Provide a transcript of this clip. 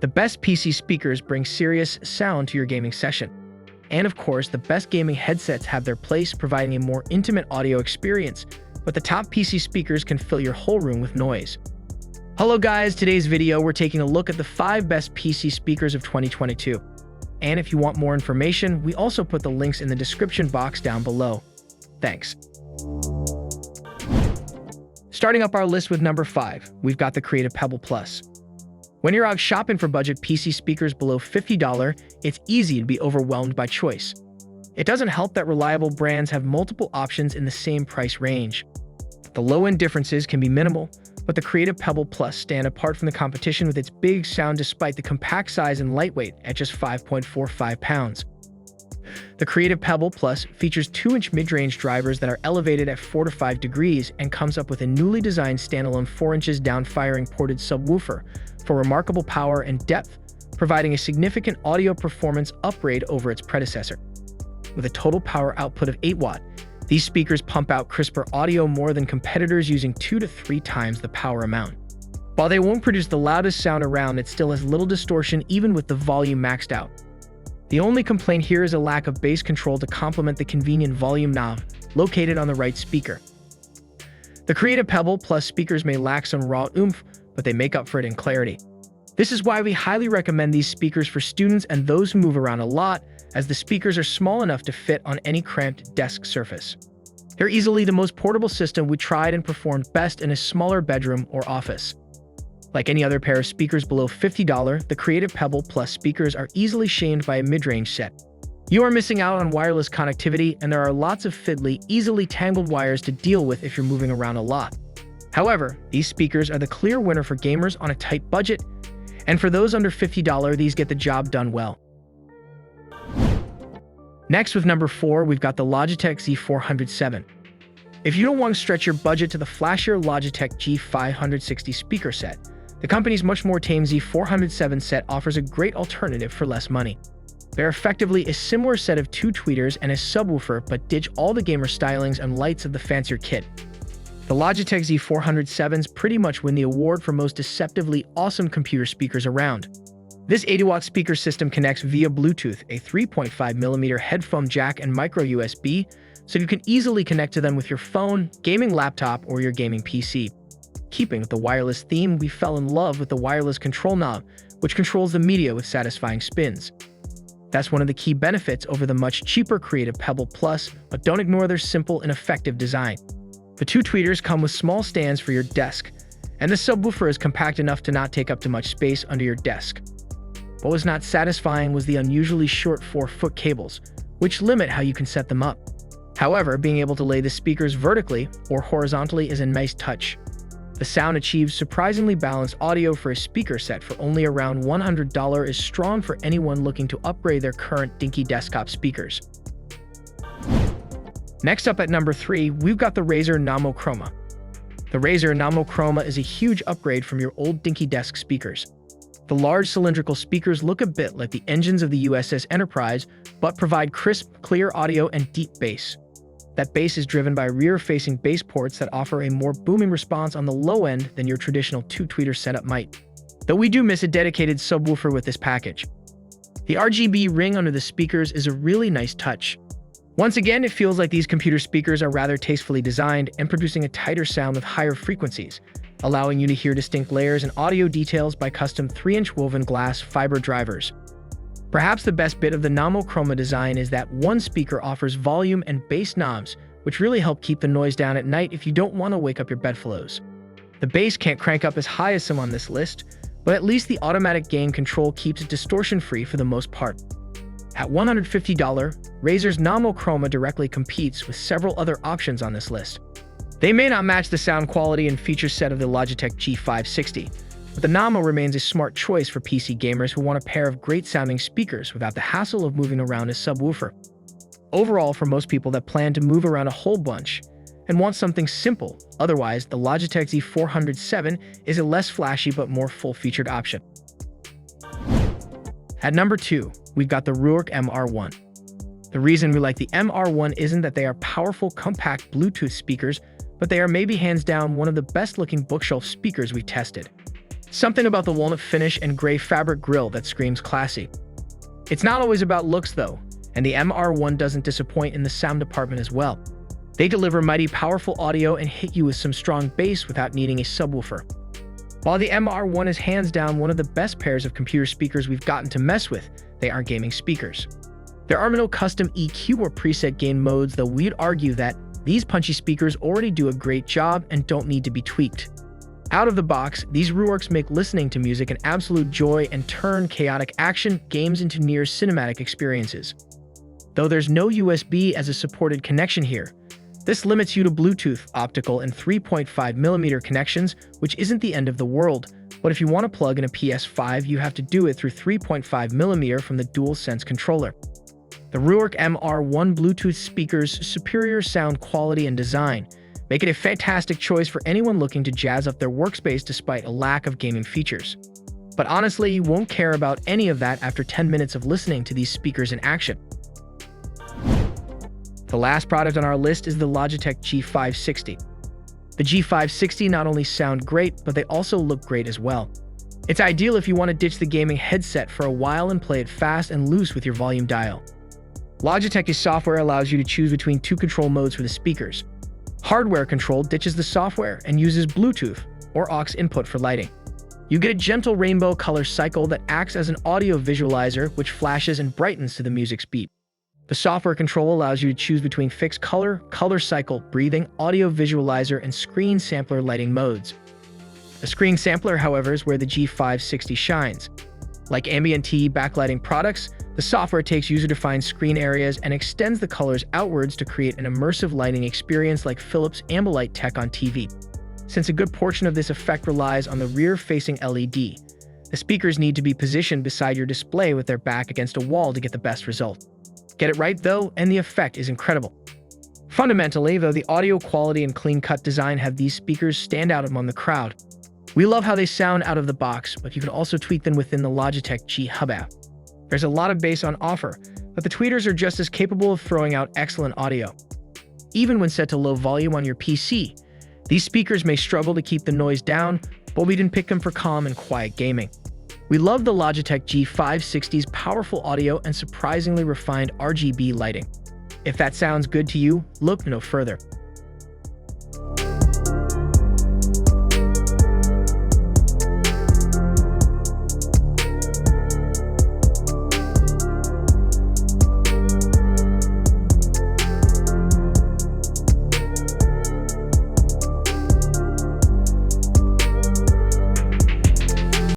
The best PC speakers bring serious sound to your gaming session. And of course, the best gaming headsets have their place, providing a more intimate audio experience, but the top PC speakers can fill your whole room with noise. Hello guys, today's video we're taking a look at the 5 best PC speakers of 2022. And if you want more information, we also put the links in the description box down below. Thanks. Starting up our list with number 5, we've got the Creative Pebble Plus. When you're out shopping for budget PC speakers below $50, it's easy to be overwhelmed by choice. It doesn't help that reliable brands have multiple options in the same price range. The low-end differences can be minimal, but the Creative Pebble Plus stand apart from the competition with its big sound despite the compact size and lightweight at just 5.45 pounds. The Creative Pebble Plus features 2-inch mid-range drivers that are elevated at 4 to 5 degrees and comes up with a newly designed standalone 4 inches down-firing ported subwoofer for remarkable power and depth, providing a significant audio performance upgrade over its predecessor. With a total power output of 8 watt, these speakers pump out crisper audio more than competitors using 2 to 3 times the power amount. While they won't produce the loudest sound around, it still has little distortion even with the volume maxed out. The only complaint here is a lack of bass control to complement the convenient volume knob located on the right speaker. The Creative Pebble Plus speakers may lack some raw oomph, but they make up for it in clarity. This is why we highly recommend these speakers for students and those who move around a lot, as the speakers are small enough to fit on any cramped desk surface. They're easily the most portable system we tried and performed best in a smaller bedroom or office. Like any other pair of speakers below $50, the Creative Pebble Plus speakers are easily shamed by a mid-range set. You are missing out on wireless connectivity, and there are lots of fiddly, easily tangled wires to deal with if you're moving around a lot. However, these speakers are the clear winner for gamers on a tight budget, and for those under $50, these get the job done well. Next, with number 4, we've got the Logitech Z407. If you don't want to stretch your budget to the flashier Logitech G560 speaker set, the company's much more tame Z407 set offers a great alternative for less money. They're effectively a similar set of 2 tweeters and a subwoofer, but ditch all the gamer stylings and lights of the fancier kit. The Logitech Z407s pretty much win the award for most deceptively awesome computer speakers around. This 80-watt speaker system connects via Bluetooth, a 3.5mm headphone jack, and micro USB, so you can easily connect to them with your phone, gaming laptop, or your gaming PC. Keeping with the wireless theme, we fell in love with the wireless control knob, which controls the media with satisfying spins. That's one of the key benefits over the much cheaper Creative Pebble Plus, but don't ignore their simple and effective design. The 2 tweeters come with small stands for your desk, and the subwoofer is compact enough to not take up too much space under your desk. What was not satisfying was the unusually short 4-foot cables, which limit how you can set them up. However, being able to lay the speakers vertically or horizontally is a nice touch. The sound achieves surprisingly balanced audio for a speaker set for only around $100 is strong for anyone looking to upgrade their current dinky desktop speakers. Next up at number 3, we've got the Razer Nommo Chroma. The Razer Nommo Chroma is a huge upgrade from your old dinky desk speakers. The large cylindrical speakers look a bit like the engines of the USS Enterprise, but provide crisp, clear audio and deep bass. That bass is driven by rear-facing bass ports that offer a more booming response on the low end than your traditional 2-tweeter setup might. Though we do miss a dedicated subwoofer with this package. The RGB ring under the speakers is a really nice touch. Once again, it feels like these computer speakers are rather tastefully designed and producing a tighter sound with higher frequencies, allowing you to hear distinct layers and audio details by custom 3-inch woven glass fiber drivers. Perhaps the best bit of the Nommo Chroma design is that one speaker offers volume and bass knobs, which really help keep the noise down at night if you don't want to wake up your bedfellows. The bass can't crank up as high as some on this list, but at least the automatic gain control keeps it distortion-free for the most part. At $150, Razer's Nommo Chroma directly competes with several other options on this list. They may not match the sound quality and feature set of the Logitech G560, but the Nommo remains a smart choice for PC gamers who want a pair of great-sounding speakers without the hassle of moving around a subwoofer. Overall, for most people that plan to move around a whole bunch and want something simple, otherwise, the Logitech Z407 is a less flashy but more full-featured option. At number 2, we've got the Ruark MR1. The reason we like the MR1 isn't that they are powerful, compact Bluetooth speakers, but they are maybe hands down one of the best-looking bookshelf speakers we've tested. Something about the walnut finish and gray fabric grille that screams classy. It's not always about looks though, and the MR1 doesn't disappoint in the sound department as well. They deliver mighty powerful audio and hit you with some strong bass without needing a subwoofer. While the MR1 is hands down one of the best pairs of computer speakers we've gotten to mess with, they aren't gaming speakers. There are no custom EQ or preset gain modes, though we'd argue that these punchy speakers already do a great job and don't need to be tweaked. Out of the box, these Ruarks make listening to music an absolute joy and turn chaotic action games into near cinematic experiences. Though there's no USB as a supported connection here, this limits you to Bluetooth, optical, and 3.5mm connections, which isn't the end of the world, but if you want to plug in a PS5, you have to do it through 3.5mm from the DualSense controller. The Ruark MR1 Bluetooth speakers' superior sound quality and design make it a fantastic choice for anyone looking to jazz up their workspace despite a lack of gaming features. But honestly, you won't care about any of that after 10 minutes of listening to these speakers in action. The last product on our list is the Logitech G560. The G560 not only sound great, but they also look great as well. It's ideal if you want to ditch the gaming headset for a while and play it fast and loose with your volume dial. Logitech's software allows you to choose between two control modes for the speakers. Hardware control ditches the software and uses Bluetooth or aux input for lighting. You get a gentle rainbow color cycle that acts as an audio visualizer which flashes and brightens to the music's beat. The software control allows you to choose between fixed color, color cycle, breathing, audio visualizer, and screen sampler lighting modes. The screen sampler, however, is where the G560 shines. Like ambient TE backlighting products, the software takes user-defined screen areas and extends the colors outwards to create an immersive lighting experience like Philips Ambilight tech on TV. Since a good portion of this effect relies on the rear-facing LED, the speakers need to be positioned beside your display with their back against a wall to get the best result. Get it right though, and the effect is incredible. Fundamentally, though, the audio quality and clean-cut design have these speakers stand out among the crowd. We love how they sound out of the box, but you can also tweak them within the Logitech G Hub app. There's a lot of bass on offer, but the tweeters are just as capable of throwing out excellent audio. Even when set to low volume on your PC, these speakers may struggle to keep the noise down, but we didn't pick them for calm and quiet gaming. We love the Logitech G560's powerful audio and surprisingly refined RGB lighting. If that sounds good to you, look no further.